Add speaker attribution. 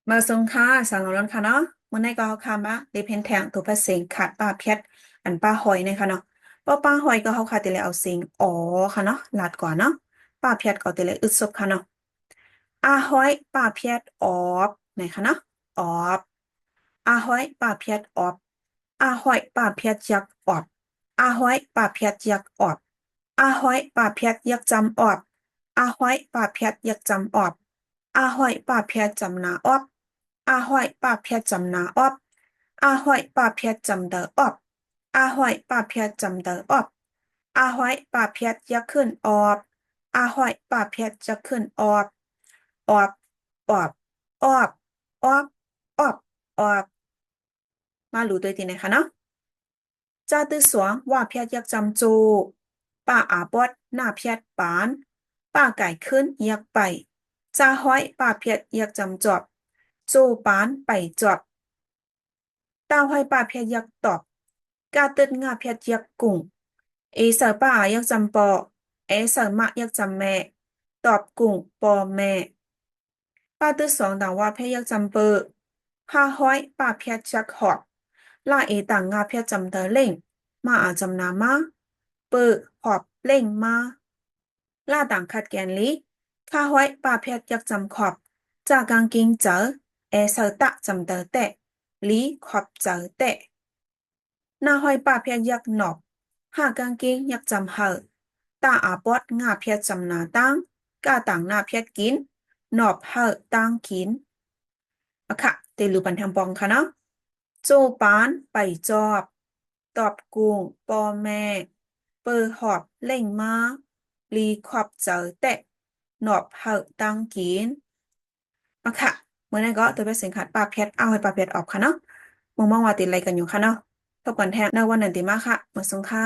Speaker 1: มาส่งค่ะสั่งเราแล้วค่ะเนาะเมื่อในก็เขาคำว่าเดเพนแทงตัวภาษีขาดป้าเพียดอันป้าหอยเนี่ยค่ะเนาะป้าหอยก็เขาขาดแต่เลยเอาเสียงอ๋อค่ะเนาะลาดก่อนเนาะป้าเพียดก็แต่เลยอึดซบค่ะเนาะอาหอยป้าเพียดออบไหนคะเนาะออบอาหอยป้าเพียดออบอาหอยป้าเพียดยักออบอาหอยป้าเพียดยักออบอาหอยป้าเพียดยักจำออบอาหอยป้าเพียดยักจำออบอาหอยป้าเพียดจำนาออบ อาห้อยป้าเพียจำนาออบอาห้อยป้าเพียจำเดอออบอาห้อยป้าเพียจำเดอออบอาห้อยป้าเพียจะขึ้นออบอาห้อยป้าเพียจะขึ้นออบออบออบออบออบออบออบมารู้ตัวทีไหนคะเนาะจ้าตื้อสวงว่าเพียยักจำจูป้าอาบดหน้าเพียดปานป้าไก่ขึ้นยักไปจ้าห้อยป้าเพียยักจำจอบจูปานไปจอบ ตาห้อยป่าเพียยักตอบกาตึดงาเพียยักกุ่งเอเสอป่ายักจำปอเอเสอมะยักจำแม่ตอบกุ่งปอแม่ป้าตึดสองต่างว่าเพียยักจำเปอผ้าห้อยป่าเพียจักหอบล่าเอต่างงาเพียจำเตอเล่งมาอาจำนามาเปอหอบเล่งมาล่าต่างขัดแกนลิข้าห้อยป่าเพียยักจำขอบจากกางกิงเจอเอเสอตะจำเตอแตะลีขอบเจอแตะ หน้าห้อยป้าเพียยักหนอบหากางเกงยักจำเหอตาอาปอดงาเพียจำนาตั้งกาต่างหน้าเพียกินหนอบเหอตั้งกินอะค่ะเตลูปันทางปองค่ะเนาะโจปานไปจอบตอบกุงปอแม่เปิดหอบเล่งมาลีขอบเจอแตะหนอบเหอตั้งกินอะค่ะเมื่อนั้นก็ตัวเป็นสินค้าป้าเพียเอาให้ป้าเพียออกค่ะเนาะมองว่าติดอะไรกันอยู่ค่ะเนาะ ตกก่อนแทนในวันนันติมาค่ะมาส่งค่ะ